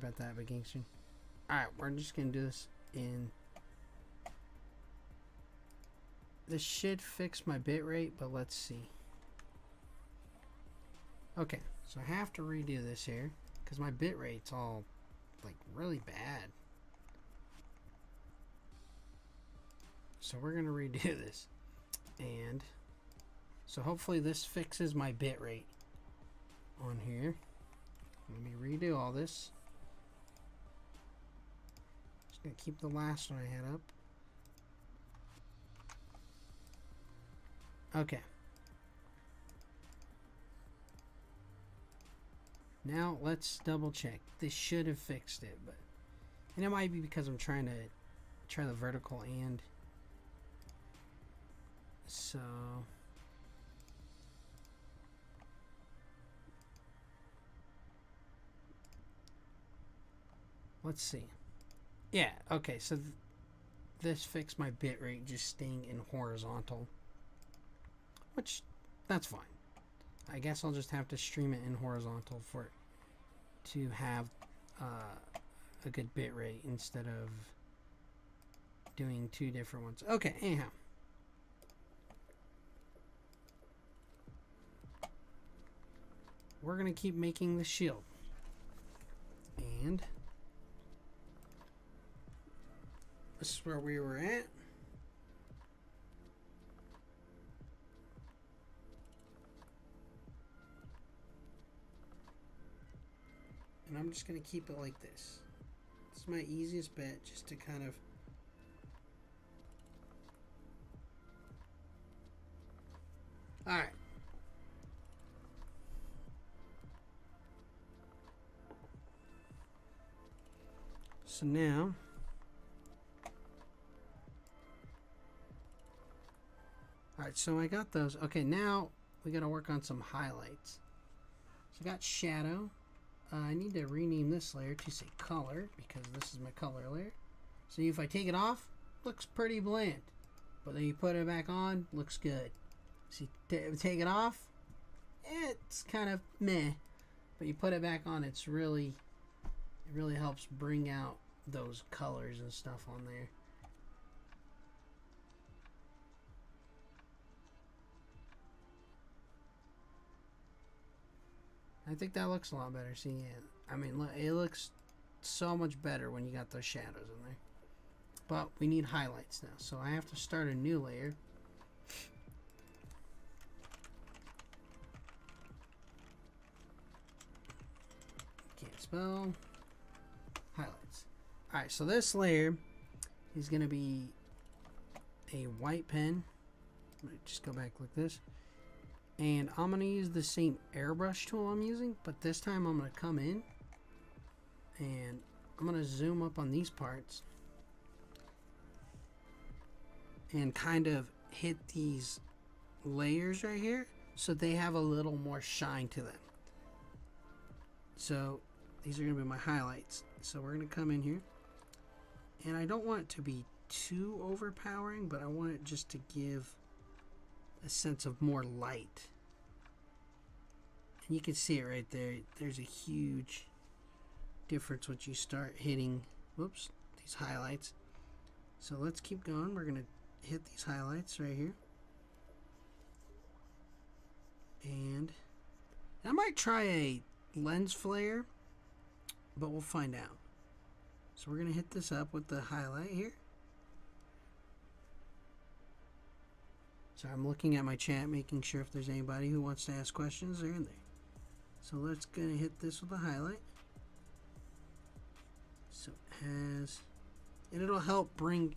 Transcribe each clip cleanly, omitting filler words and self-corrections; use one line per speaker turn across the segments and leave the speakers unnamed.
about that, but gangster. Alright, we're just gonna do this in... This should fix my bitrate, but let's see. Okay, so I have to redo this here, because my bitrate's all, like, really bad. So we're gonna redo this. And... So hopefully this fixes my bitrate on here. Let me redo all this. Just gonna keep the last one I had up. Okay. Now let's double check. This should have fixed it, but and it might be because I'm trying to try the vertical and so let's see. Yeah, okay, so this fixed my bitrate just staying in horizontal. Which, that's fine. I guess I'll just have to stream it in horizontal for it to have a good bit rate instead of doing two different ones. Okay, anyhow. We're going to keep making the shield. And this is where we were at. And I'm just going to keep it like this. This is my easiest bet, just to kind of alright. So now alright, so I got those. Okay, now we got to work on some highlights. So I got shadow. I need to rename this layer to say color because this is my color layer. So if I take it off, looks pretty bland. But then you put it back on, looks good. So you take it off, it's kind of meh. But you put it back on, it really helps bring out those colors and stuff on there. I think that looks a lot better. See, yeah, I mean, it looks so much better when you got those shadows in there. But we need highlights now, so I have to start a new layer. Can't spell. Highlights. Alright, so this layer is going to be a white pen. Just go back like this. And I'm going to use the same airbrush tool I'm using, but this time I'm going to come in and I'm going to zoom up on these parts and kind of hit these layers right here so they have a little more shine to them. So these are going to be my highlights. So we're going to come in here and I don't want it to be too overpowering, but I want it just to give a sense of more light. And you can see it right there. There's a huge difference once you start hitting, whoops, these highlights. So let's keep going. We're going to hit these highlights right here. And I might try a lens flare, but we'll find out. So we're going to hit this up with the highlight here. So I'm looking at my chat, making sure if there's anybody who wants to ask questions, they're in there. So let's go and hit this with a highlight. So it has, and it'll help bring,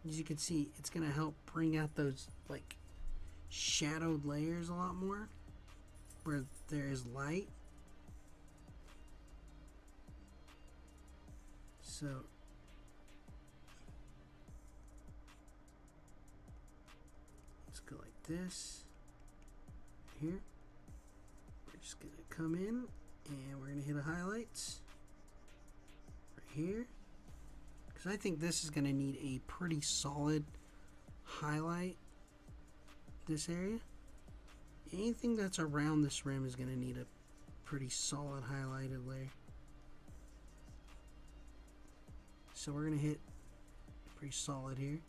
as you can see, it's going to help bring out those like shadowed layers a lot more where there is light. So go like this here. We're just gonna come in and we're gonna hit a highlights right here because I think this is gonna need a pretty solid highlight. This area, anything that's around this rim is gonna need a pretty solid highlighted layer. so we're gonna hit pretty solid here.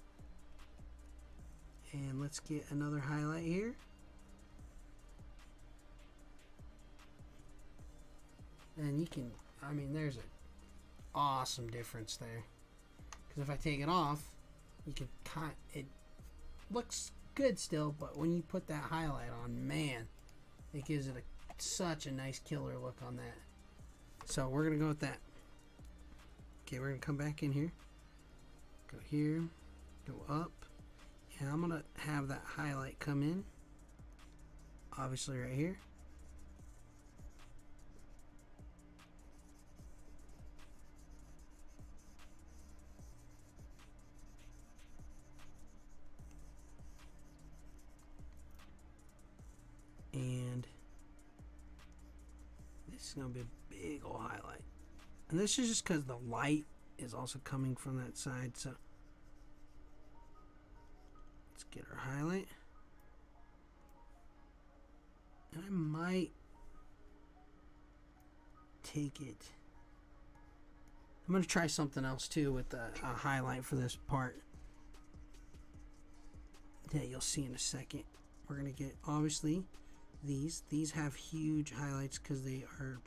And let's get another highlight here. And you can, I mean, there's an awesome difference there. Because if I take it off, you can it looks good still, but when you put that highlight on, man, it gives it such a nice killer look on that. So we're gonna go with that. Okay, we're gonna come back in here, go here, go up, and I'm gonna have that highlight come in, obviously right here. And this is gonna be a big old highlight. And this is just because the light is also coming from that side. So let's get our highlight. And I might take it. I'm going to try something else too with a highlight for this part that you'll see in a second. We're going to get, obviously, these have huge highlights because they are,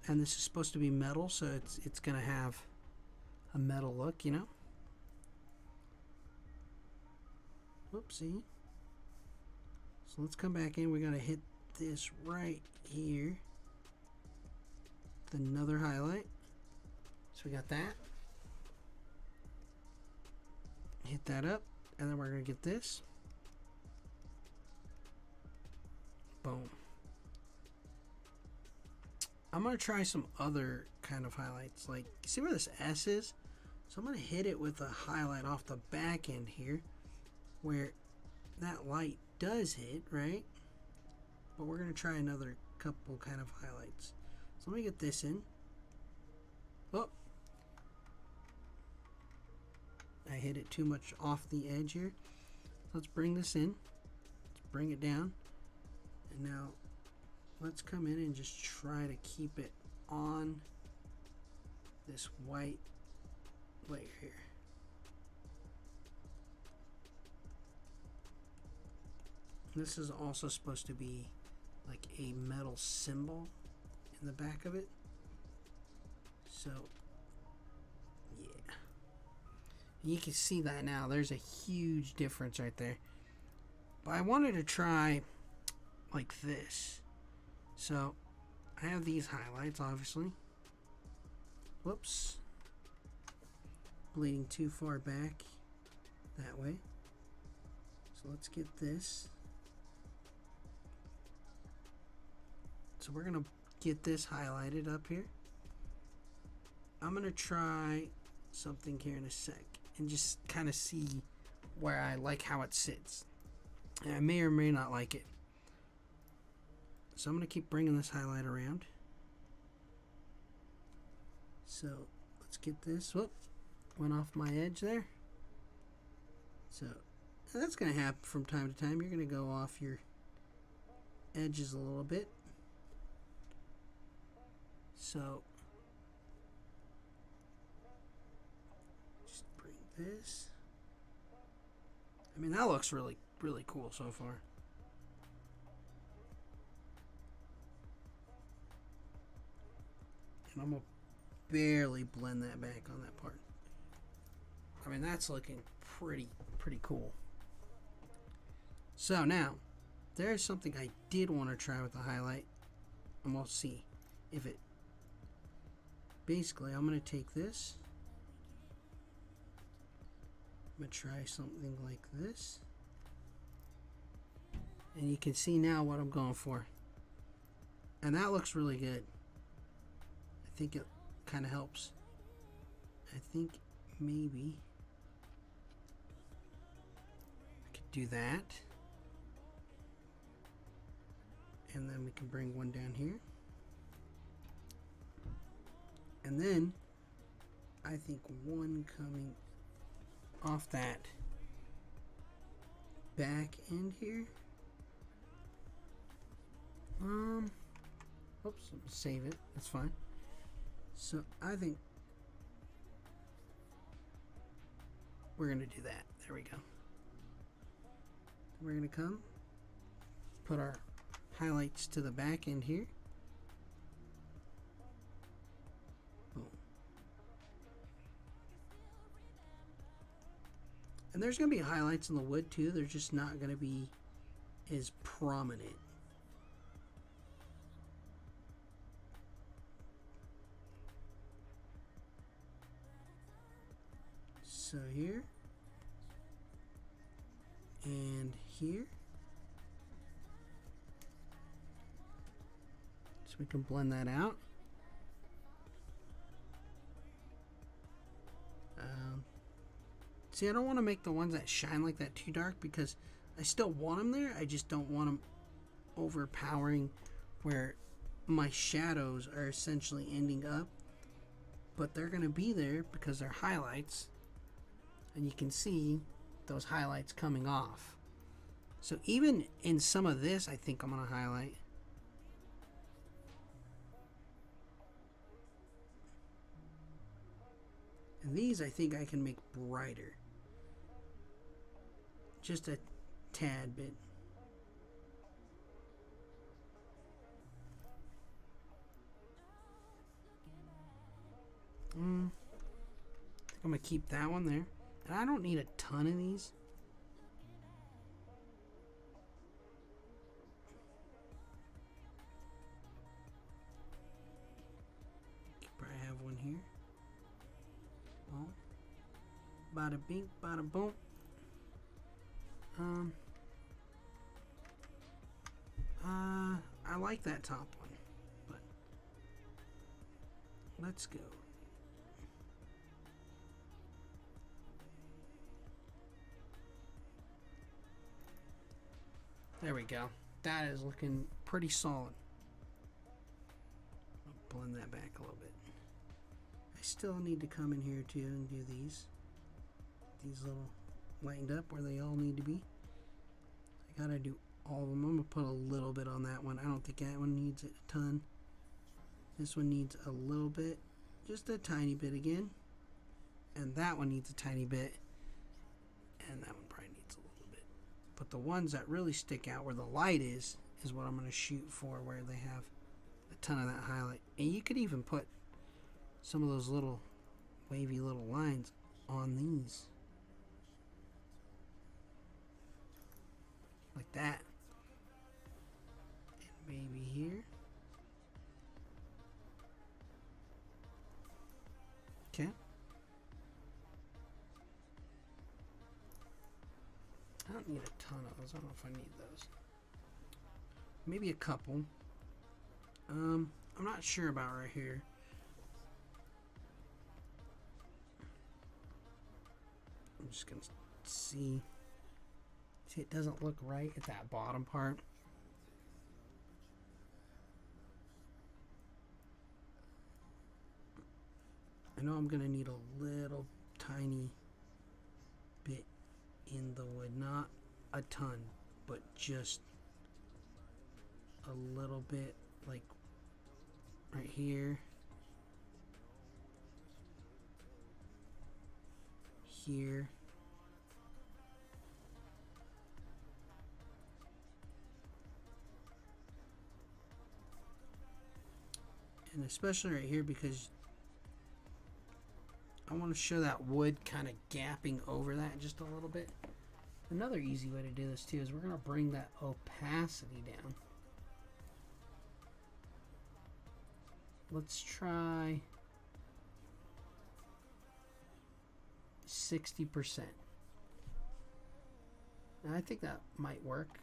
and this is supposed to be metal, so it's gonna have a metal look, you know. Whoopsie. So let's come back in. We're gonna hit this right here with another highlight. So we got that. Hit that up, and then we're gonna get this. Boom. I'm going to try some other kind of highlights. Like, see where this S is? So I'm going to hit it with a highlight off the back end here where that light does hit, right? But we're going to try another couple kind of highlights. So let me get this in. Oh. I hit it too much off the edge here. Let's bring this in. Let's bring it down. And now let's come in and just try to keep it on this white layer here. This is also supposed to be like a metal symbol in the back of it. So yeah, you can see that now. There's a huge difference right there. But I wanted to try like this. So I have these highlights, obviously. Whoops. Bleeding too far back that way. So let's get this. So we're gonna get this highlighted up here. I'm gonna try something here in a sec and just kind of see where I like how it sits. And I may or may not like it. So I'm going to keep bringing this highlight around. So let's get this. Whoop, went off my edge there. So that's going to happen from time to time. You're going to go off your edges a little bit. So just bring this. I mean, that looks really, really cool so far. I'm gonna barely blend that back on that part. I mean, that's looking pretty cool. So now, there's something I did want to try with the highlight, and we'll see if it. Basically, I'm gonna take this. I'm gonna try something like this, and you can see now what I'm going for, and that looks really good. I think it kind of helps. I think maybe I could do that. And then we can bring one down here. And then I think one coming off that back end here. Oops, save it. That's fine. So I think we're going to do that. There we go. We're going to come, put our highlights to the back end here. Boom. And there's going to be highlights in the wood too. They're just not going to be as prominent. So here and here. So we can blend that out. See, I don't want to make the ones that shine like that too dark because I still want them there. I just don't want them overpowering where my shadows are essentially ending up. But they're going to be there because they're highlights. And you can see those highlights coming off. So even in some of this, I think I'm going to highlight. And these I think I can make brighter. Just a tad bit. I think I'm going to keep that one there. And I don't need a ton of these. Could probably have one here. Oh. Bada bing, bada boom. I like that top one, but let's go. There we go. That is looking pretty solid. I'll blend that back a little bit. I still need to come in here too and do these little lined up where they all need to be. I gotta do all of them. I'm gonna put a little bit on that one. I don't think that one needs a ton. This one needs a little bit, just a tiny bit again, and that one needs a tiny bit, and that one probably needs a little bit. But the ones that really stick out where the light is what I'm gonna shoot for, where they have a ton of that highlight. And you could even put some of those little wavy little lines on these. Like that. And maybe here. Okay. I don't need a ton of those. I don't know if I need those. Maybe a couple. I'm not sure about right here. I'm just gonna see. See, it doesn't look right at that bottom part. I know I'm gonna need a little tiny bit in the wood, not a ton, but just a little bit, like right here, here. And especially right here, because I want to show that wood kind of gapping over that just a little bit. Another easy way to do this too is we're going to bring that opacity down. Let's try 60%. And I think that might work.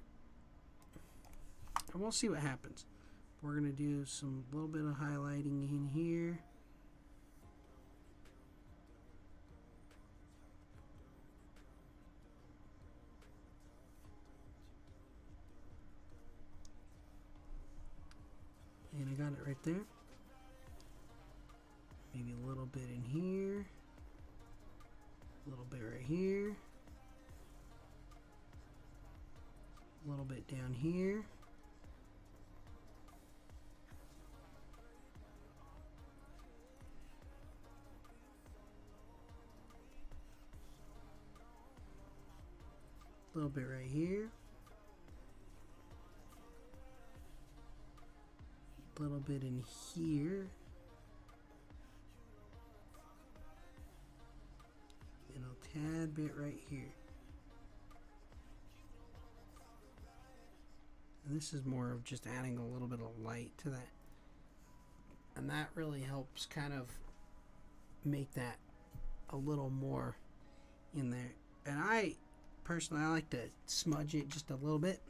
And we'll see what happens. We're going to do some little bit of highlighting in here. And I got it right there. Maybe a little bit in here. A little bit right here. A little bit down here. A little bit right here. A little bit in here. And a tad bit right here. And this is more of just adding a little bit of light to that. And that really helps kind of make that a little more in there. And I personally like to smudge it just a little bit.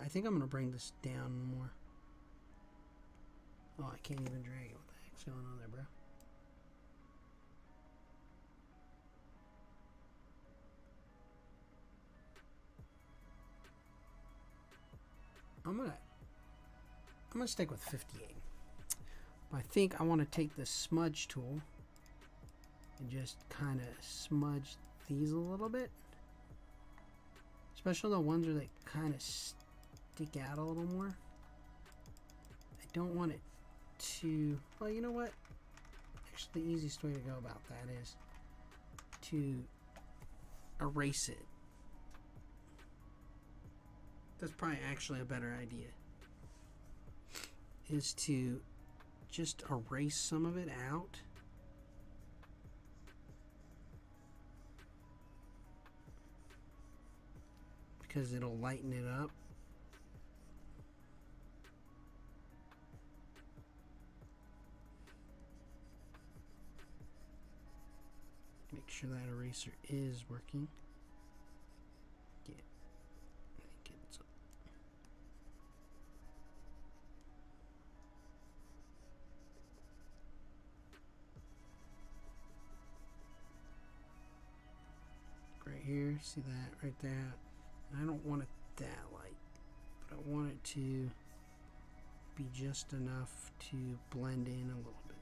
I think I'm going to bring this down more. Oh, I can't even drag it. What the heck's going on there, bro? I'm gonna stick with 58. But I think I want to take the smudge tool and just kind of smudge these a little bit, especially the ones that kind of stick out a little more. I don't want it to, well, you know what? Actually, the easiest way to go about that is to erase it. That's probably actually a better idea, is to just erase some of it out. Because it'll lighten it up. Make sure that eraser is working. Yeah. I think it's right here. See that right there? I don't want it that light, but I want it to be just enough to blend in a little bit.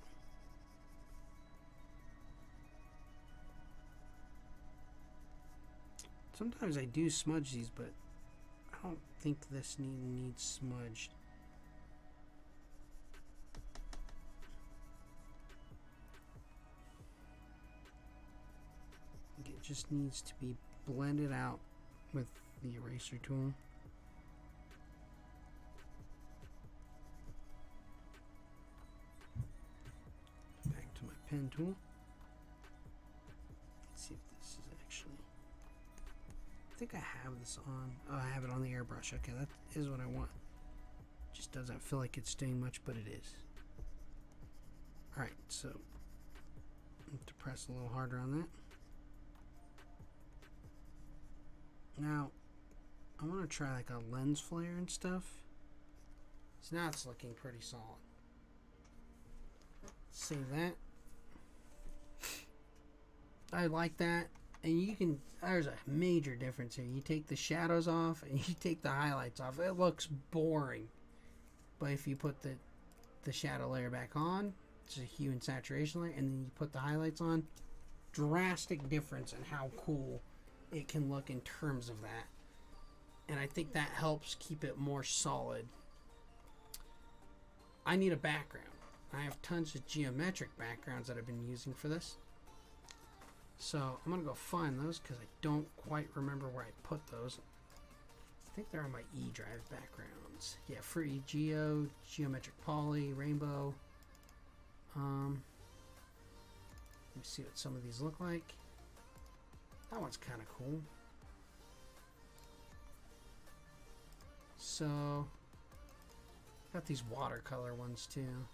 Sometimes I do smudge these, but I don't think this needs smudged. I think it just needs to be blended out with the eraser tool. Back to my pen tool. Let's see if this is actually, I think I have this on. Oh, I have it on the airbrush. Okay, that is what I want. Just doesn't feel like it's doing much, but it is. Alright, so I have to press a little harder on that. Now I want to try like a lens flare and stuff. So now it's looking pretty solid. Save that. I like that. And you can, there's a major difference here. You take the shadows off and you take the highlights off. It looks boring. But if you put the shadow layer back on, it's a hue and saturation layer, and then you put the highlights on, drastic difference in how cool it can look in terms of that. And I think that helps keep it more solid. I need a background. I have tons of geometric backgrounds that I've been using for this. So I'm going to go find those because I don't quite remember where I put those. I think they're on my E drive backgrounds. Yeah, free geo, geometric poly, rainbow. Let me see what some of these look like. That one's kind of cool. So, got these watercolor ones too.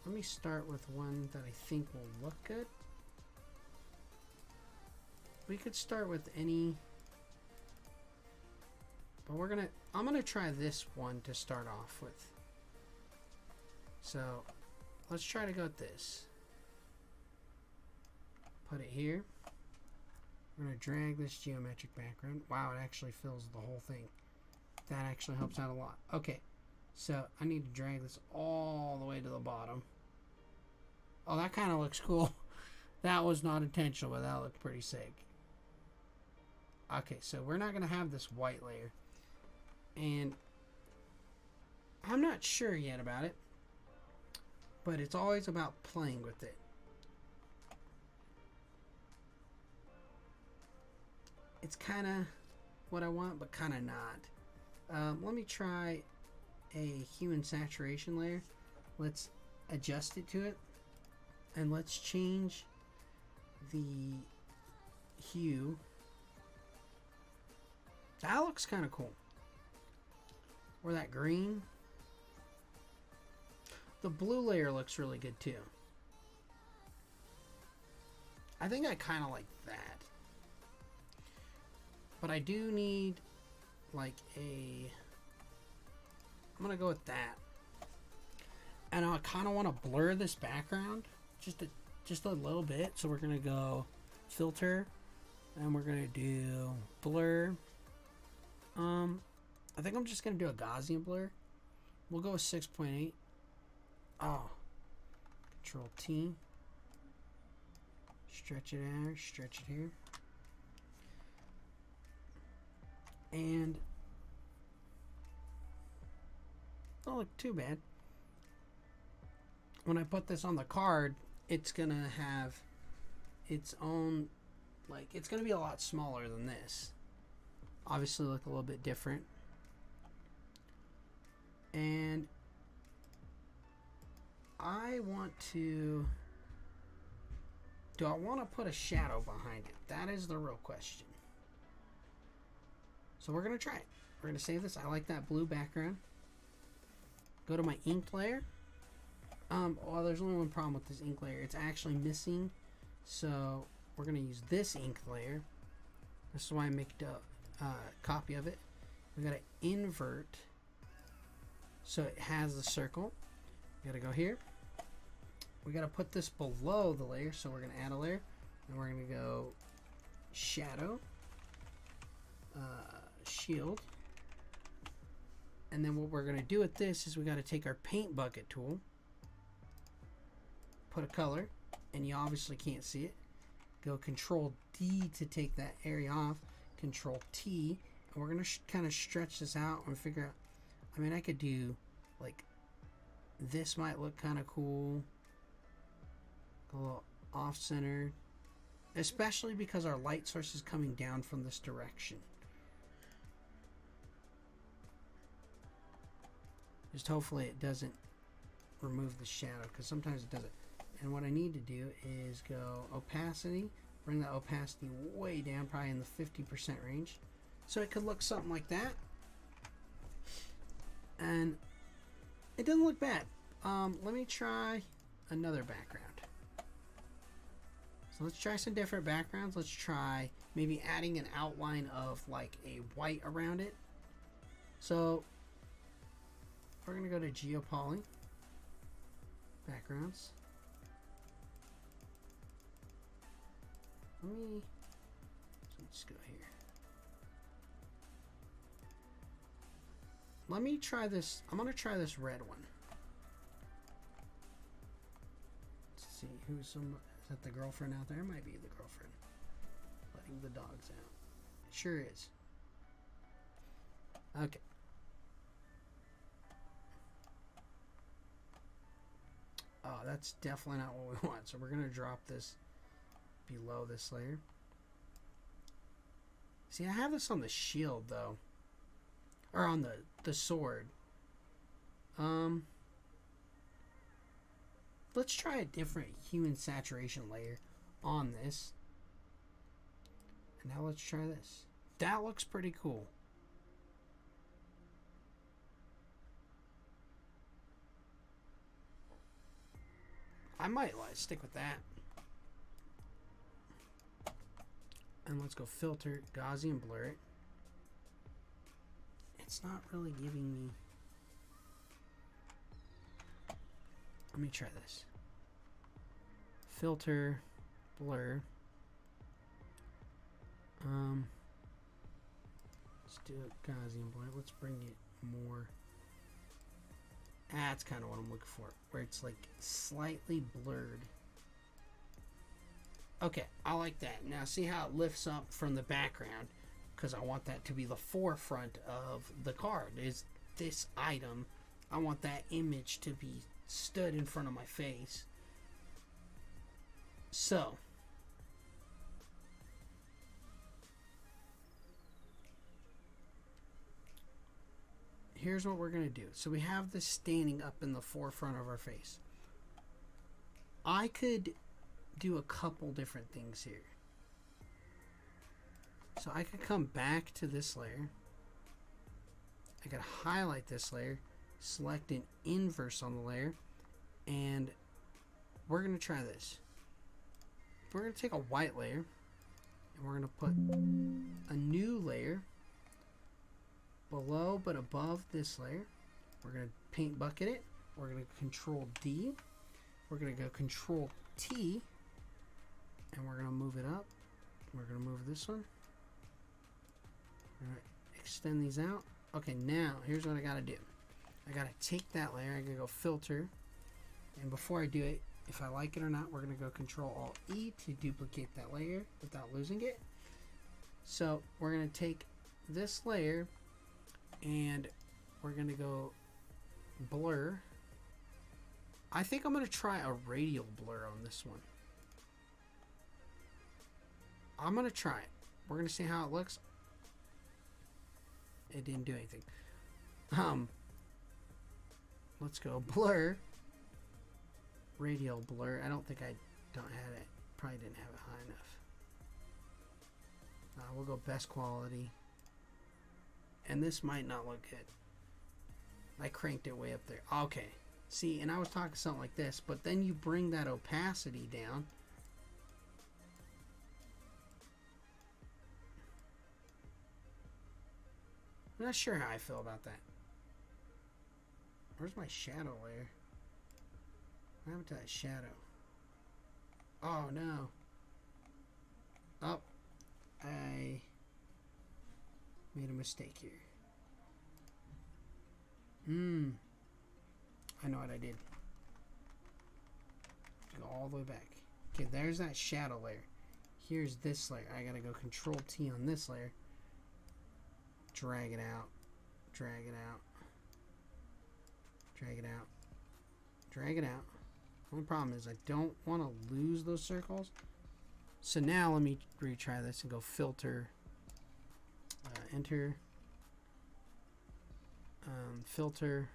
Let me start with one that I think will look good. We could start with any, but I'm gonna try this one to start off with. So, let's try to go with this. Put it here. We're going to drag this geometric background. Wow, it actually fills the whole thing. That actually helps out a lot. Okay, so I need to drag this all the way to the bottom. Oh, that kind of looks cool. That was not intentional, but that looked pretty sick. Okay, so we're not going to have this white layer. And I'm not sure yet about it. But it's always about playing with it. It's kind of what I want, but kind of not. Let me try a hue and saturation layer. Let's adjust it to it. And let's change the hue. That looks kind of cool. Or that green. The blue layer looks really good too. I think I kind of like that. But I do need like a... I'm going to go with that. And I kind of want to blur this background just a little bit. So we're going to go filter and we're going to do blur. I think I'm just going to do a Gaussian blur. We'll go with 6.8. Oh. Control T. Stretch it there, stretch it here. And don't look too bad. When I put this on the card, it's gonna have its own, like, it's gonna be a lot smaller than this. Obviously look a little bit different. And I want to, do I want to put a shadow behind it? That is the real question. So we're going to try it. We're going to save this. I like that blue background. Go to my ink layer. Well, there's only one problem with this ink layer. It's actually missing. So we're going to use this ink layer. This is why I made a copy of it. We got to invert so it has the circle. We got to go here. We got to put this below the layer. So we're going to add a layer. And we're going to go shadow. Shield. And then what we're going to do with this is we got to take our paint bucket tool, put a color, and you obviously can't see it. Go Control D to take that area off, Control T, and we're going to kind of stretch this out and figure out, I mean, I could do like this might look kind of cool, a little off center, especially because our light source is coming down from this direction. Just hopefully it doesn't remove the shadow, because sometimes it doesn't. And what I need to do is go opacity, bring the opacity way down, probably in the 50% range. So it could look something like that. And it doesn't look bad. Let me try another background. So let's try some different backgrounds. Let's try maybe adding an outline of like a white around it. So we're going to go to Geopoly, backgrounds. Let's go here. Let me try this. I'm going to try this red one. Let's see who's some. Is that the girlfriend out there? It might be the girlfriend. Letting the dogs out. It sure is. Okay. Oh, that's definitely not what we want. So we're going to drop this below this layer. See, I have this on the shield, though. Or on the sword. Let's try a different hue and saturation layer on this. And now let's try this. That looks pretty cool. I might stick with that. And let's go filter, Gaussian blur it. It's not really giving me. Let me try this. Filter, blur. Let's do a Gaussian blur. Let's bring it more. That's kind of what I'm looking for, where it's like slightly blurred. Okay, I like that. Now see how it lifts up from the background, because I want that to be the forefront of the card. Is this item, I want that image to be stood in front of my face. So here's what we're going to do. So we have this standing up in the forefront of our face. I could do a couple different things here. So I could come back to this layer. I could highlight this layer, select an inverse on the layer, and we're going to try this. We're going to take a white layer, and we're going to put a new layer below but above this layer. We're going to paint bucket it. We're going to control D. We're going to go control T, and we're going to move it up. We're going to move this one. We're going to extend these out. Okay, now here's what I got to do. I got to take that layer. I'm going to go filter, and before I do it, if I like it or not, we're going to go control Alt E to duplicate that layer without losing it. So we're going to take this layer and we're going to go blur. I think I'm going to try a radial blur on this one. I'm going to try it. We're going to see how it looks. It didn't do anything. Let's go blur. Radial blur. I don't think I don't have it. Probably didn't have it high enough. We'll go best quality. And this might not look good. I cranked it way up there. Okay. See, and I was talking something like this, but then you bring that opacity down. I'm not sure how I feel about that. Where's my shadow layer? What happened to that shadow? Oh no. Oh, I made a mistake here. I know what I did. Go all the way back. Okay, there's that shadow layer. Here's this layer. I gotta go Control T on this layer. Drag it out. Drag it out. Drag it out. Drag it out. The only problem is I don't want to lose those circles. So now let me retry this and go filter, enter, filter,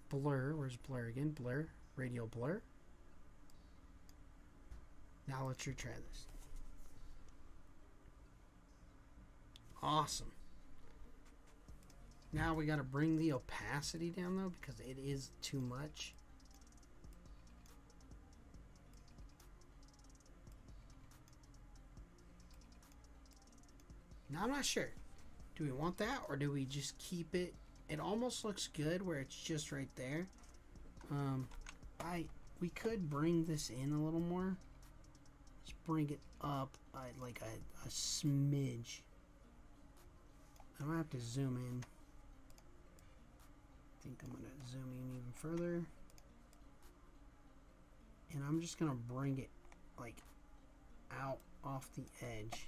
blur. Where's blur again? Blur, radial blur. Now let's retry this. Awesome. Now we got to bring the opacity down though because it is too much. Now I'm not sure. Do we want that or do we just keep it? It almost looks good where it's just right there. We could bring this in a little more. Let's bring it up like a smidge. I might have to zoom in. I think I'm going to zoom in even further. And I'm just going to bring it like out off the edge.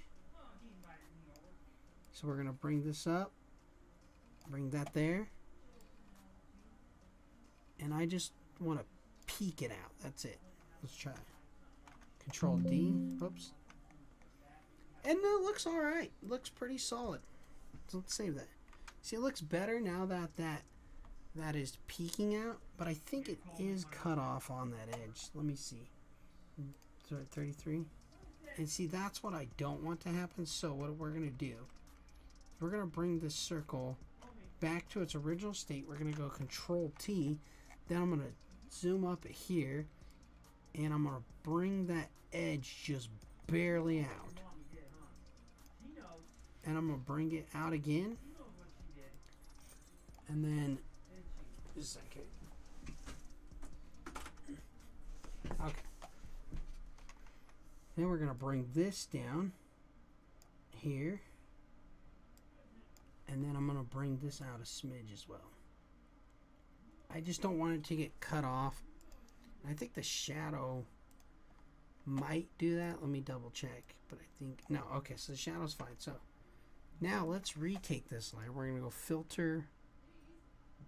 So we're going to bring this up. Bring that there. And I just want to peek it out. That's it. Let's try. Control D. Oops. And it looks alright. It looks pretty solid. So let's save that. See, it looks better now that that is peeking out, but I think it is cut off on that edge. Let me see. So at 33. And see, that's what I don't want to happen. So what we're going to do, we're going to bring this circle back to its original state. We're going to go Control T. Then I'm going to zoom up at here, and I'm going to bring that edge just barely out. And I'm going to bring it out again. And then, just a second. Okay. Then we're going to bring this down here. And then I'm going to bring this out a smidge as well. I just don't want it to get cut off. I think the shadow might do that. Let me double check. But I think, no, okay, so the shadow's fine. So now let's retake this layer. We're going to go filter,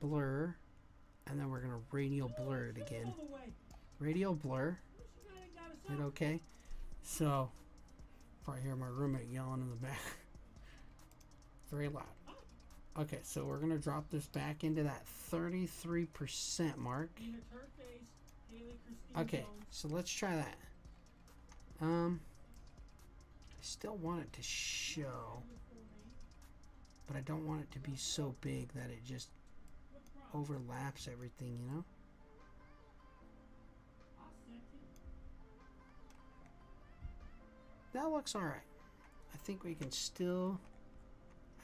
blur, And then we're going to radial blur it again. Radial blur. Hit OK. So, probably hear my roommate yelling in the back. Very loud. Okay, so we're going to drop this back into that 33% mark. Okay, so let's try that. I still want it to show, but I don't want it to be so big that it just overlaps everything, you know? That looks alright. I think we can still...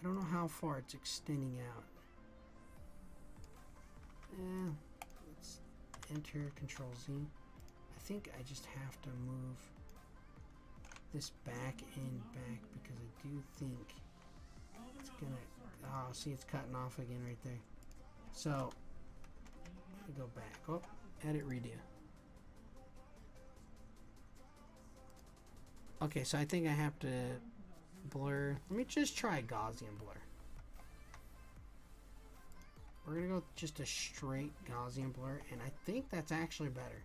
I don't know how far it's extending out. Let's enter Control Z. I think I just have to move this back and back because I do think it's gonna... Oh, see, it's cutting off again right there. So, let me go back. Oh, edit redo. Okay, so I think I have to blur. Let me just try Gaussian blur. We're gonna go just a straight Gaussian blur, and I think that's actually better.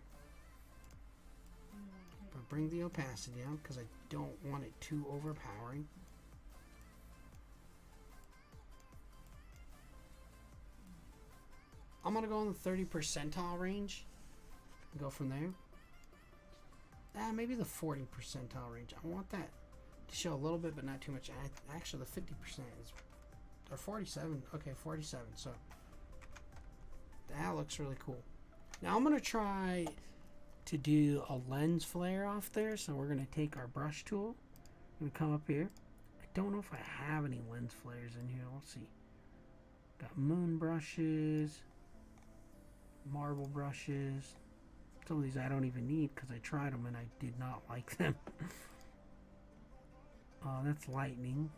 But bring the opacity down because I don't want it too overpowering. I'm gonna go in the 30 percentile range and go from there. Maybe the 40 percentile range. I want that to show a little bit, but not too much. Actually, the 50% is, or 47. Okay, 47. So that looks really cool. Now I'm gonna try to do a lens flare off there. So we're gonna take our brush tool. I'm gonna come up here. I don't know if I have any lens flares in here. Let's see. Got moon brushes, marble brushes. Some of these I don't even need because I tried them and I did not like them. That's lightning.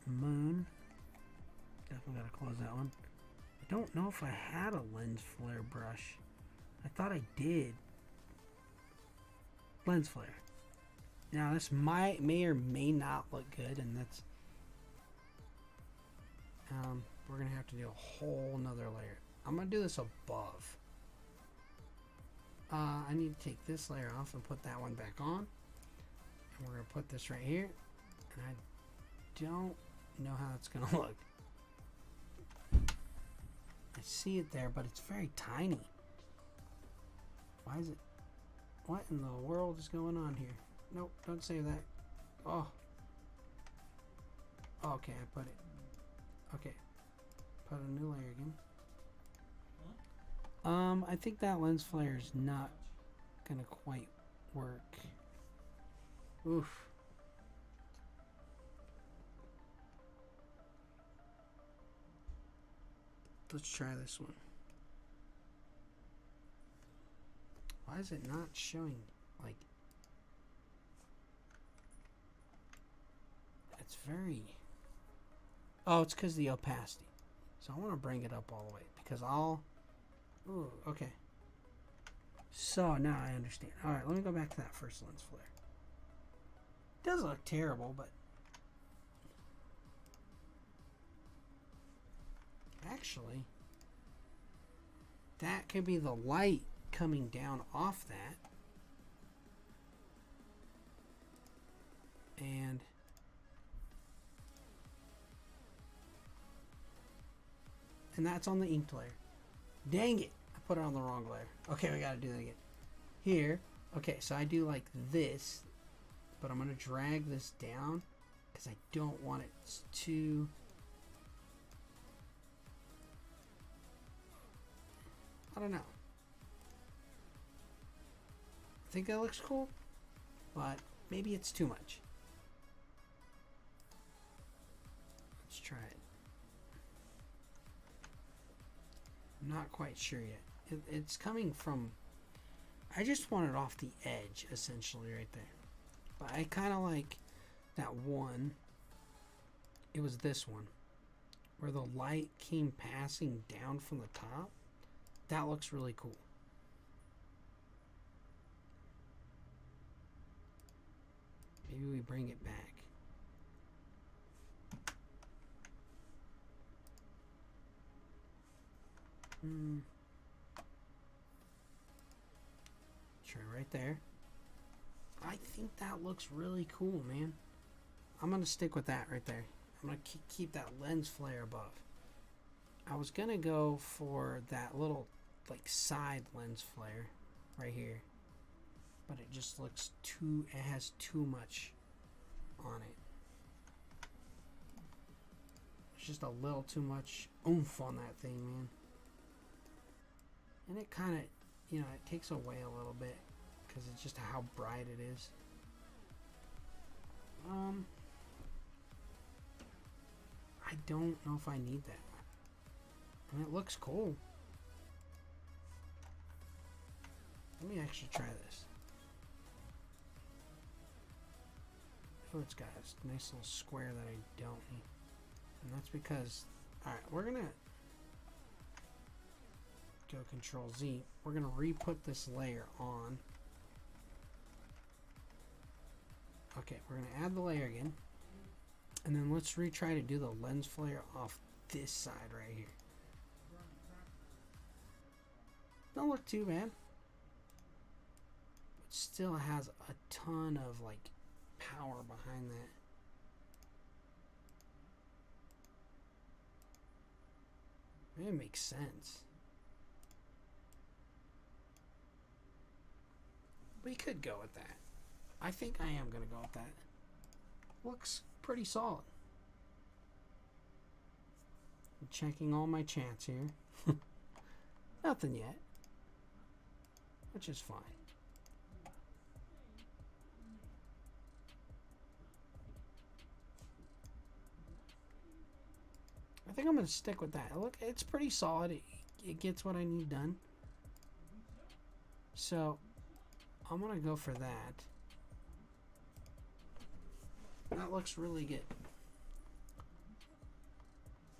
Moon. Definitely gotta close that one. I don't know if I had a lens flare brush. I thought I did. Lens flare. Now this may or may not look good, and that's we're gonna have to do a whole nother layer. I'm gonna do this above. I need to take this layer off and put that one back on, and we're gonna put this right here, and I don't know how it's gonna look. I see it there, but it's very tiny. Why is it? What in the world is going on here? Nope, don't save that. Oh. Okay, I put it. Okay. Put a new layer again. I think that lens flare is not gonna quite work. Oof. Let's try this one. Why is it not showing? Like, it's very... Oh, it's because of the opacity. So I want to bring it up all the way because I'll... Ooh, okay. So now I understand. Alright, let me go back to that first lens flare. It doesn't look terrible, but... Actually, that could be the light coming down off that. And... And that's on the inked layer. Dang it! I put it on the wrong layer. Okay, we gotta do that again. Here, okay, so I do like this, but I'm gonna drag this down because I don't want it to... I don't know. I think that looks cool, but maybe it's too much. Let's try it. I'm not quite sure yet. It's coming from... I just want it off the edge, essentially, right there. But I kind of like that one. It was this one, where the light came passing down from the top. That looks really cool. Maybe we bring it back. Try right there. I think that looks really cool, man. I'm gonna stick with that right there. I'm gonna keep that lens flare above. I was gonna go for that little like side lens flare right here, but it just looks it has too much on it. It's just a little too much oomph on that thing, man. And it kind of, you know, it takes away a little bit because it's just how bright it is. I don't know if I need that. And it looks cool. Let me actually try this. Oh, it's got a nice little square that I don't need. And that's because, alright, we're going to go Control Z. We're going to re-put this layer on. Okay, we're going to add the layer again. And then let's retry to do the lens flare off this side right here. Don't look too bad. But still has a ton of like power behind that. It makes sense. We could go with that. I think I am going to go with that. Looks pretty solid. I'm checking all my chats here. Nothing yet. Which is fine. I think I'm going to stick with that. Look, it's pretty solid. It gets what I need done. So, I'm going to go for that. That looks really good.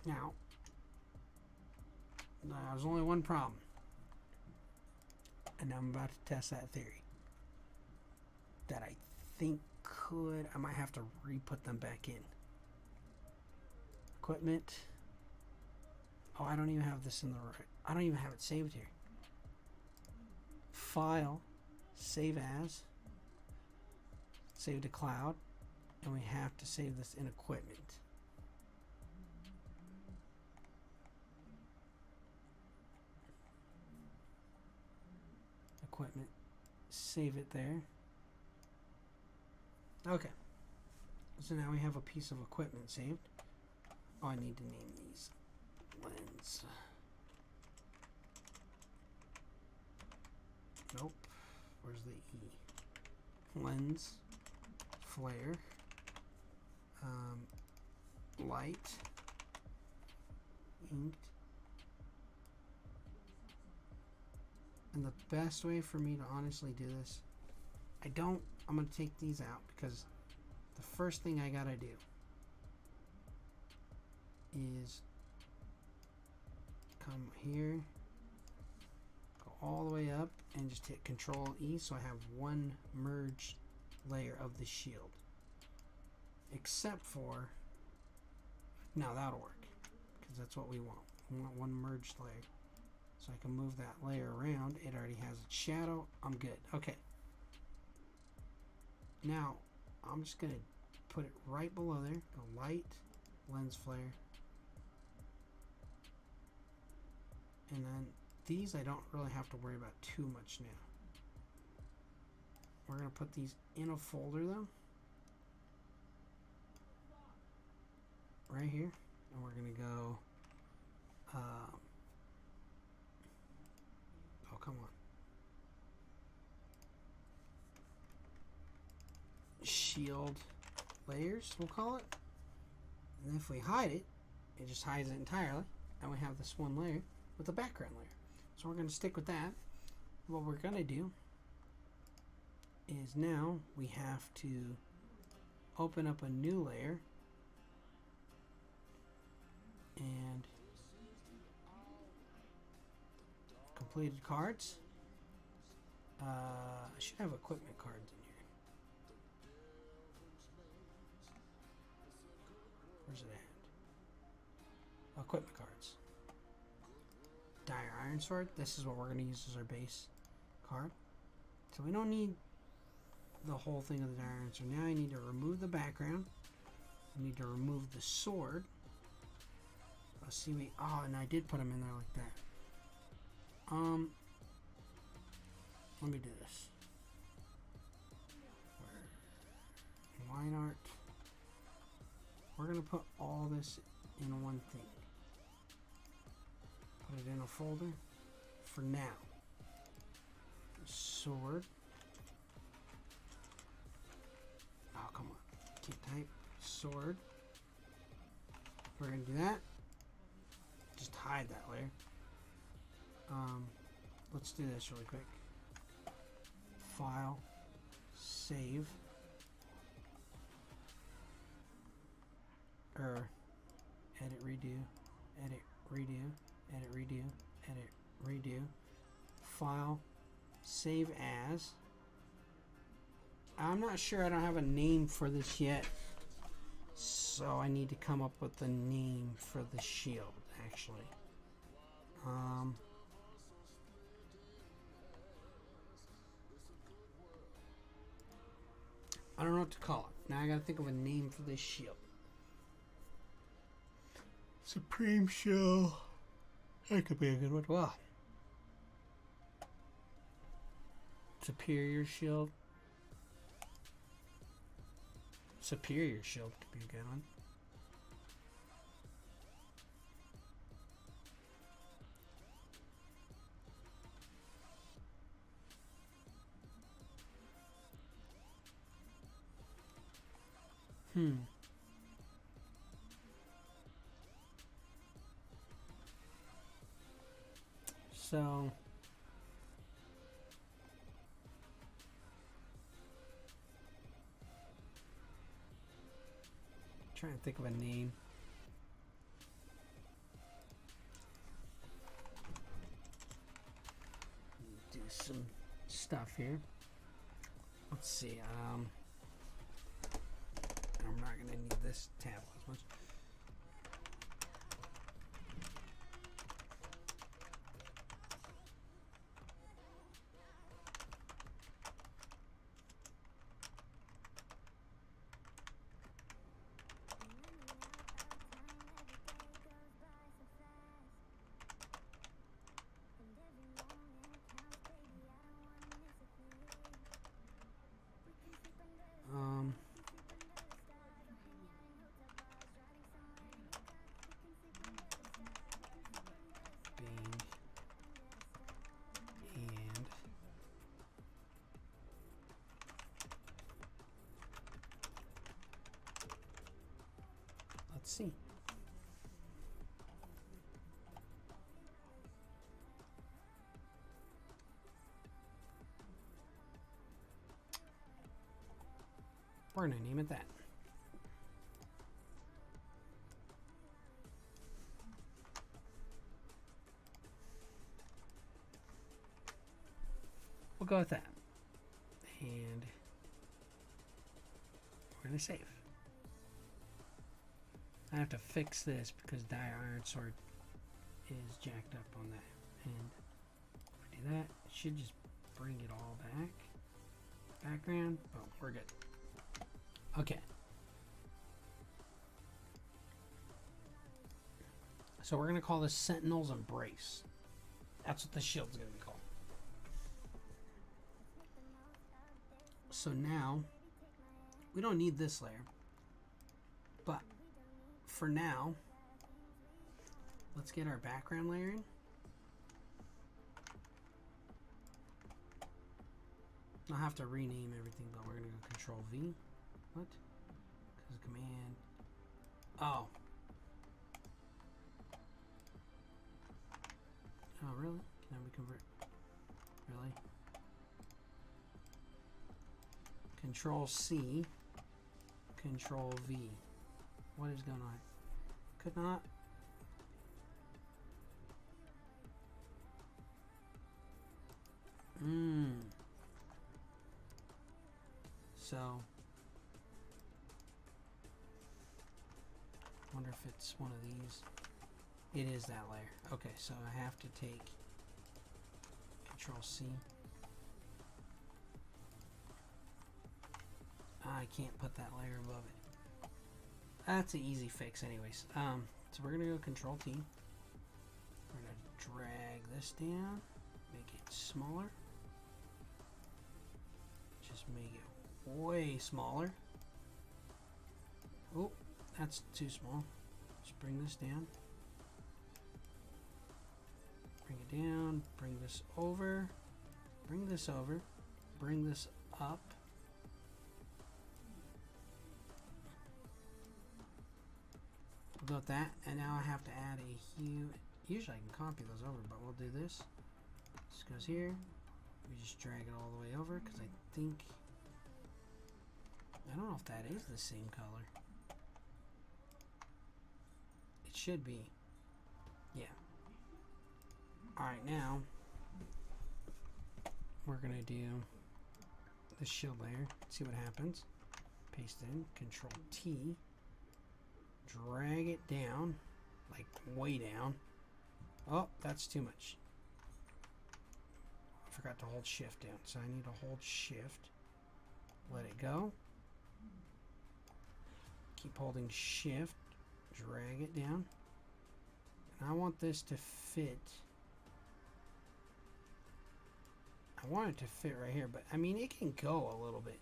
Now, there's only one problem. And I'm about to test that theory. That I think I might have to re-put them back in. Equipment. Oh, I don't even have this in the right. I don't even have it saved here. File. Save as. Save to cloud. And we have to save this in equipment. Equipment. Save it there. Okay. So now we have a piece of equipment saved. Oh, I need to name these. Lens. Nope. Where's the E? Lens. Flare. Light. Inked. And the best way for me to honestly do this, I'm going to take these out because the first thing I got to do is come here, go all the way up and just hit Control E so I have one merged layer of the shield. Except for, now that'll work because that's what we want. We want one merged layer. So I can move that layer around. It already has its shadow. I'm good. Okay. Now, I'm just going to put it right below there. Go light, lens flare. And then these I don't really have to worry about too much now. We're going to put these in a folder though. Right here. And we're going to go... oh, come on. Shield layers, we'll call it. And if we hide it, it just hides it entirely. And we have this one layer with a background layer. So we're going to stick with that. What we're going to do is now we have to open up a new layer. And completed cards. I should have equipment cards in here. Where's it at? Equipment cards. Dire Iron Sword. This is what we're going to use as our base card. So we don't need the whole thing of the Dire Iron Sword. Now I need to remove the background. I need to remove the sword. Let's see, oh, and I did put them in there like that. Let me do this. Line art. We're gonna put all this in one thing. Put it in a folder for now. Sword. Oh, come on. Can't type. Sword. We're gonna do that. Just hide that layer. Let's do this really quick. File. Save. Edit, redo, edit, redo, edit, redo, edit, redo. File, save as. I'm not sure, I don't have a name for this yet. So I need to come up with a name for the shield, actually. I don't know what to call it. Now I gotta think of a name for this shield. Supreme Shield. That could be a good one. Wow. Superior Shield. Superior Shield could be a good one. So trying to think of a name. Do some stuff here. Let's see. I'm not gonna need this tablet as much. Let's see. We're gonna name it that. We'll go with that. And we're gonna save. I have to fix this because Dire Iron Sword is jacked up on that. And if we do that, it should just bring it all back. Background. Oh, we're good. Okay. So we're going to call this Sentinel's Embrace. That's what the shield's going to be called. So now, we don't need this layer. But for now, let's get our background layer in. I'll have to rename everything, but we're going to go Control V. What? Because command. Oh. Oh, really? Can we convert? Really? Control C. Control V. What is going on? Could not. So, wonder if it's one of these. It is that layer. Okay, so I have to take Control C. I can't put that layer above it. That's an easy fix anyways. So we're gonna go Control T. We're gonna drag this down, make it smaller. Just make it way smaller. Oh, that's too small. Just bring this down. Bring it down, bring this over, bring this over, bring this up. We'll go with that, and now I have to add a hue. Usually I can copy those over, but we'll do this. This goes here. We just drag it all the way over, because I think, I don't know if that is the same color. It should be. Yeah. Alright, now we're going to do the shield layer. See what happens. Paste it in. Control T. Drag it down. Like way down. Oh, that's too much. I forgot to hold shift down. So I need to hold shift. Let it go. Keep holding shift. Drag it down. And I want this to fit. I want it to fit right here, but I mean it can go a little bit.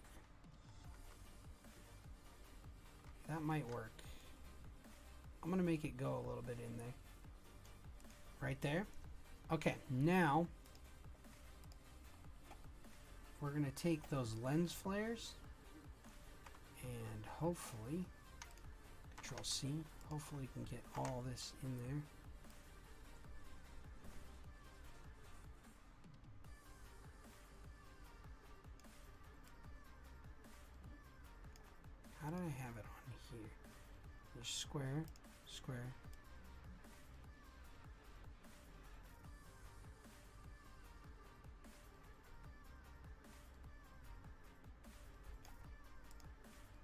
That might work. I'm gonna make it go a little bit in there. Right there. Okay, now we're gonna take those lens flares and hopefully Control C. Hopefully we can get all this in there. How do I have it on here? There's square, square.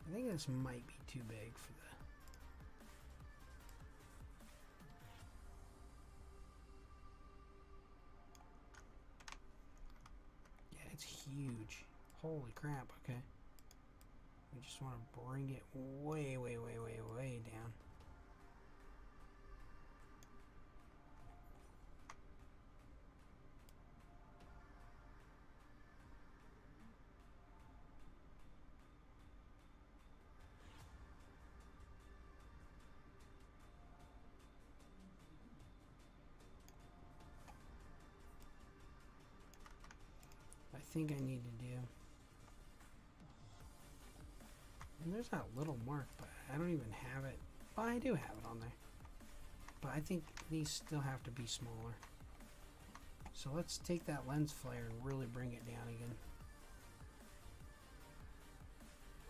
I think this might be too big for the... Yeah, it's huge. Holy crap, okay. We just want to bring it way, way, way, way, way down. I think I need to do... And there's that little mark, but I don't even have it. Well, I do have it on there. But I think these still have to be smaller. So let's take that lens flare and really bring it down again.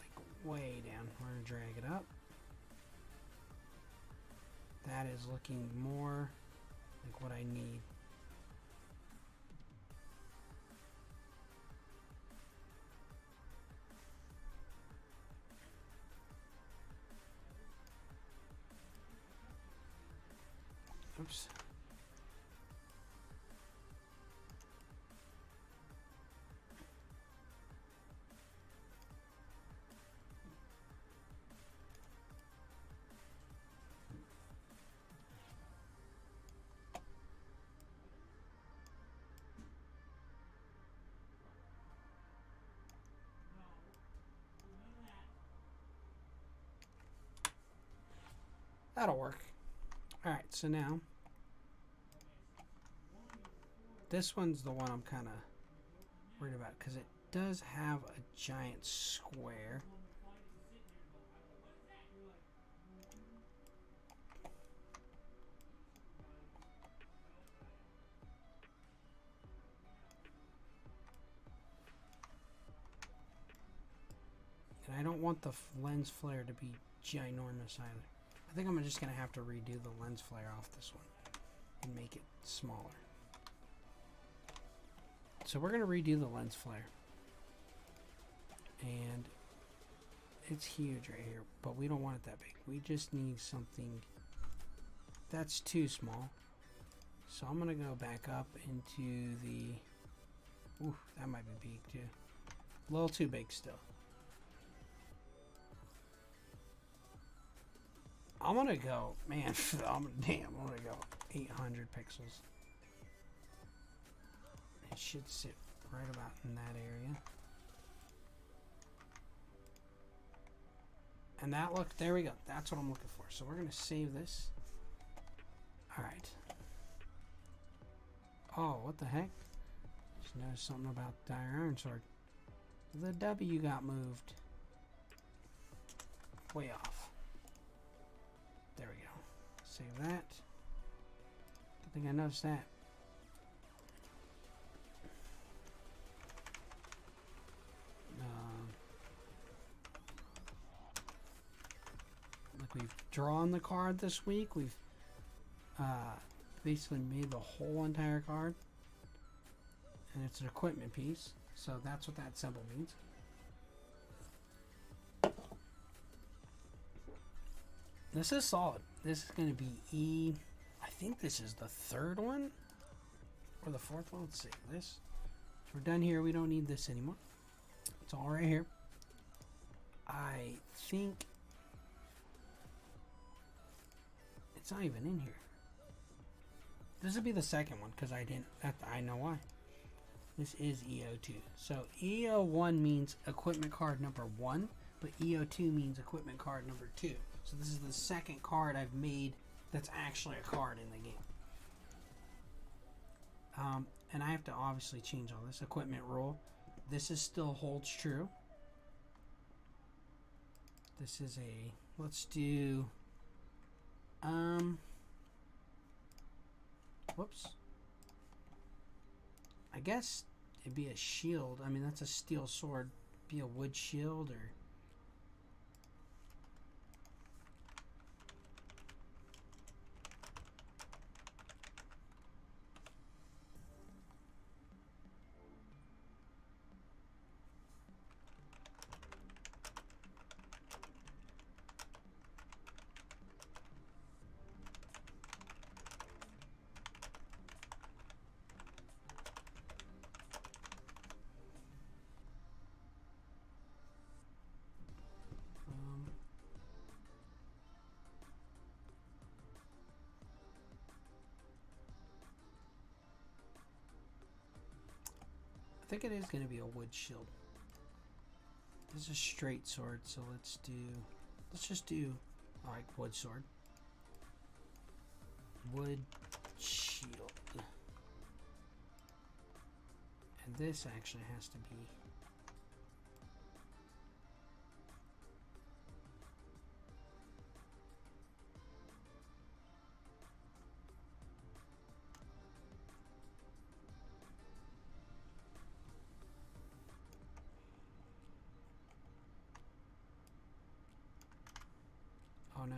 Like way down. We're going to drag it up. That is looking more like what I need. Oops. That'll work. All right, so now this one's the one I'm kind of worried about because it does have a giant square. And I don't want the lens flare to be ginormous either. I think I'm just going to have to redo the lens flare off this one and make it smaller. So we're going to redo the lens flare. And it's huge right here, but we don't want it that big. We just need something That's too small. So I'm gonna go back up into the, ooh, that might be big too. A little too big still. I'm gonna go, man, I'm gonna go 800 pixels. It should sit right about in that area. And that look, there we go. That's what I'm looking for. So we're gonna save this. All right. Oh, what the heck? Just noticed something about the iron sword. The W got moved. Way off. There we go. Save that. Good thing I noticed that. Like we've drawn the card this week. We've basically made the whole entire card. And it's an equipment piece. So that's what that symbol means. This is solid. This is going to be E. I think this is the third one or the fourth one. Let's see this. So we're done here. We don't need this anymore. It's all right here. I think it's not even in here. This would be the second one because I didn't. I know why. This is EO2. So EO1 means equipment card number 1, but EO2 means equipment card number 2. So this is the second card I've made that's actually a card in the game. And I have to obviously change all this equipment rule. This is still holds true. This is a, let's do, whoops. I guess it'd be a shield. I mean, that's a steel sword. Be a wood shield or... I think it is going to be a wood shield. This is a straight sword, so let's just do, like, wood sword. Wood shield. And this actually has to be... Oh no.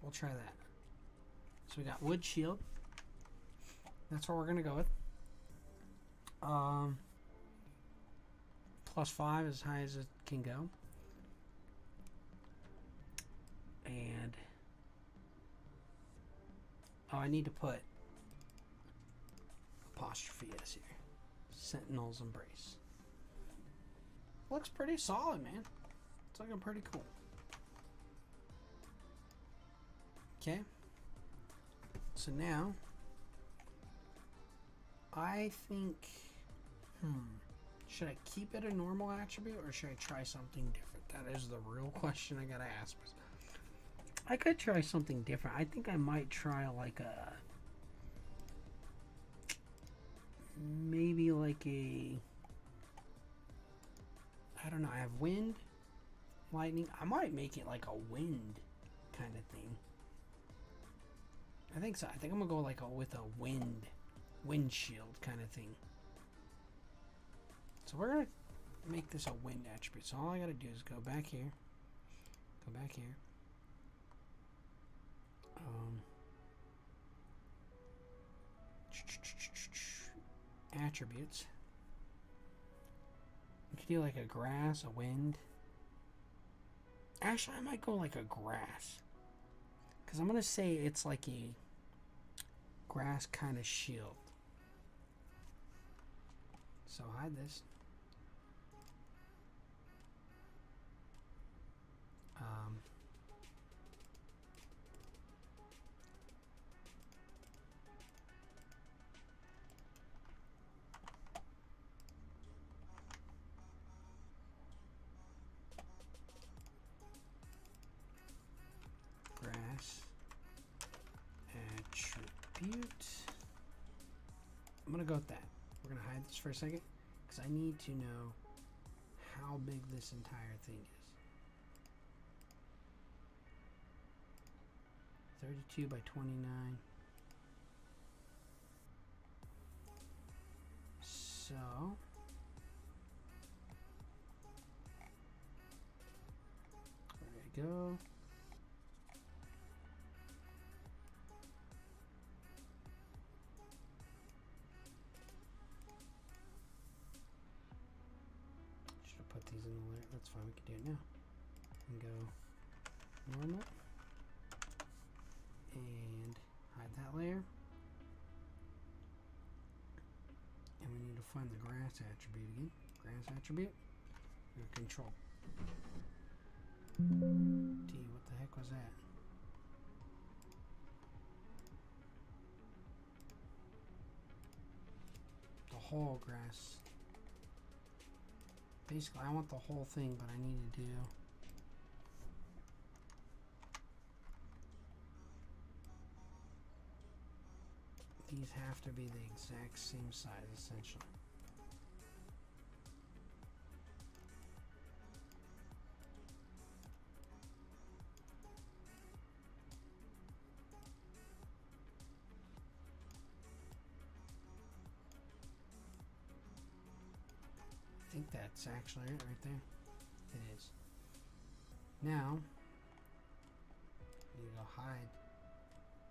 We'll try that. So we got wood shield. That's what we're gonna go with. +5 as high as it can go. And oh, I need to put apostrophe S here. Sentinel's Embrace. Looks pretty solid, man. It's looking pretty cool. Okay. So now, I think, should I keep it a normal attribute or should I try something different? That is the real question I gotta ask myself. I could try something different. I think I might try like a, maybe like a, I don't know, I have wind, lightning. I might make it like a wind kind of thing. I think so. I think I'm gonna go like with a windshield kind of thing. So we're gonna make this a wind attribute. So all I gotta do is go back here, attributes, could do like a grass, a wind. Actually, I might go like a grass. Because I'm going to say it's like a grass kind of shield. So hide this. Grass attribute. I'm going to go with that. We're going to hide this for a second because I need to know how big this entire thing is. 32 by 29. So there we go. Should have put these in the layer. That's fine, we can do it now. And go normal. And hide that layer. And we need to find the grass attribute again. Grass attribute. Go control. D, what the heck was that? The whole grass. Basically, I want the whole thing, but I need to do these have to be the exact same size, essentially. I think that's actually it right there. It is. Now, you go hide.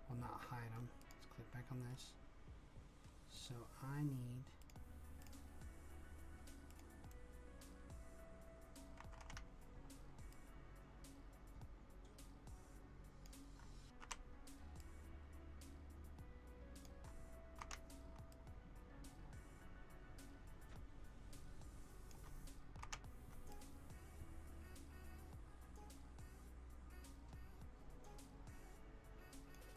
Well, not hide them. Let's click back on this. So I need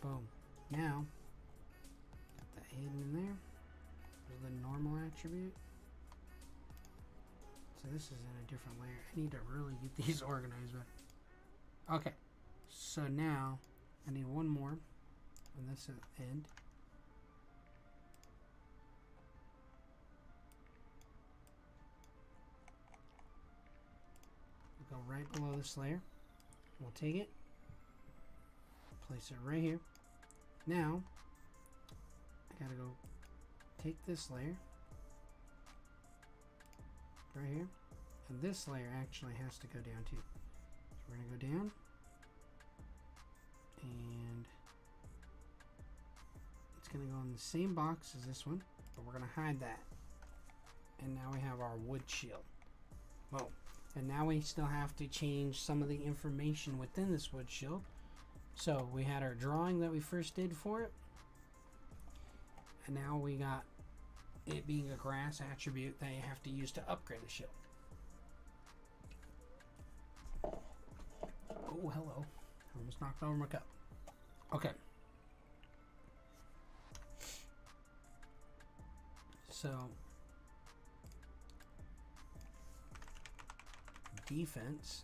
boom. Now, got that hidden in there. There's the normal attribute. So this is in a different layer. I need to really get these organized. But okay. So now, I need one more on this end. We'll go right below this layer. We'll take it. Place it right here. Now, I gotta go take this layer right here, and this layer actually has to go down too. So we're gonna go down, and it's gonna go in the same box as this one, but we're gonna hide that. And now we have our wood shield. Well, and now we still have to change some of the information within this wood shield. So we had our drawing that we first did for it, and now we got it being a grass attribute that you have to use to upgrade the shield. Oh, hello. I almost knocked over my cup. Okay. So, defense.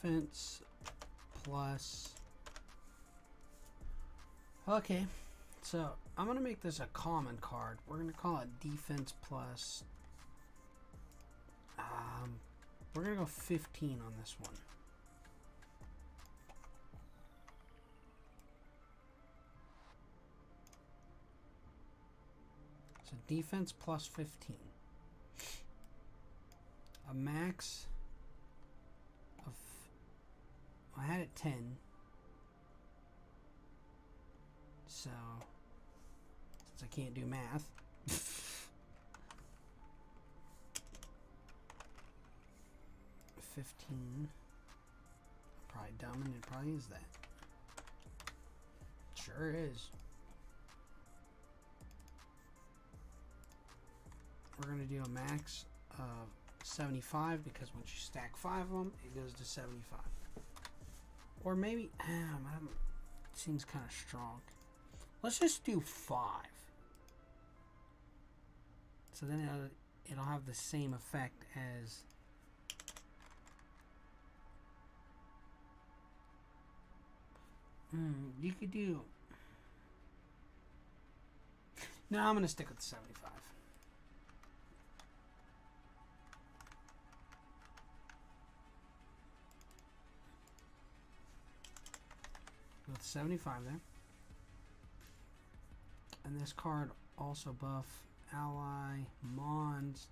Defense plus. Okay, so I'm gonna make this a common card. We're gonna call it defense plus. We're gonna go 15 on this one. So defense plus 15. A max of... I had it 10. So, since I can't do math... 15. Probably dumb, and it probably is that. Sure is. We're going to do a max of 75 because once you stack 5 of them, it goes to 75. Or maybe, seems kind of strong. Let's just do 5. So then it'll have the same effect as... you could do... No, I'm going to stick with 75. With 75 there. And this card also buff ally Mons.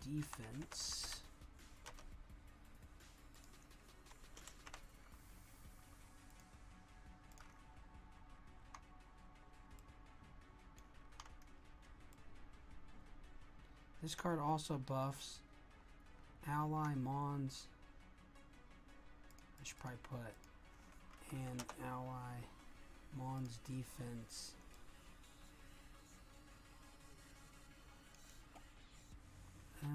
Defense. This card also buffs ally Mons. I should probably put an ally Mons defense. I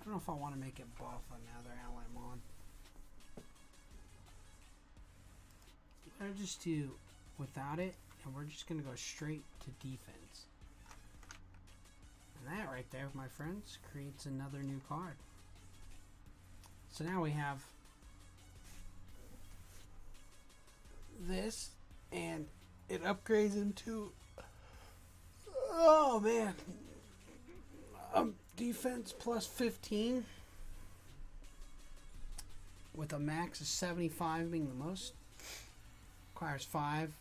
don't know if I want to make it buff another ally Mon. I'll just do without it, and we're just going to go straight to defense. And that right there, my friends, creates another new card. So now we have this, and it upgrades into, oh man, defense plus 15 with a max of 75 being the most. Requires 5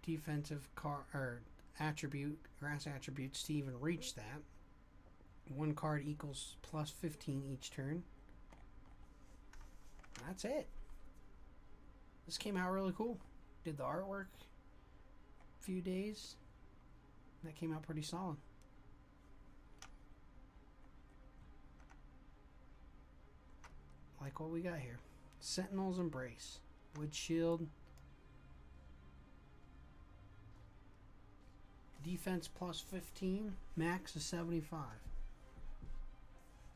defensive grass attributes to even reach that. 1 card equals plus 15 each turn. That's it. This came out really cool. Did the artwork a few days. That came out pretty solid. Like what we got here. Sentinel's Embrace. Wood Shield. Defense plus 15. Max is 75.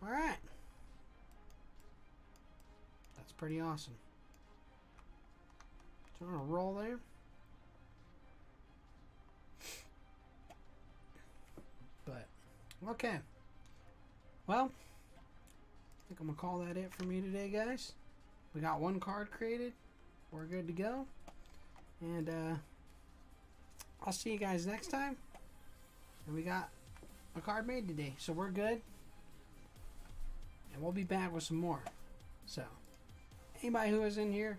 Alright. That's pretty awesome. So I'm going to roll there. But, okay. Well, I think I'm going to call that it for me today, guys. We got 1 card created. We're good to go. And, I'll see you guys next time. And we got a card made today. So we're good. And we'll be back with some more. So, anybody who is in here,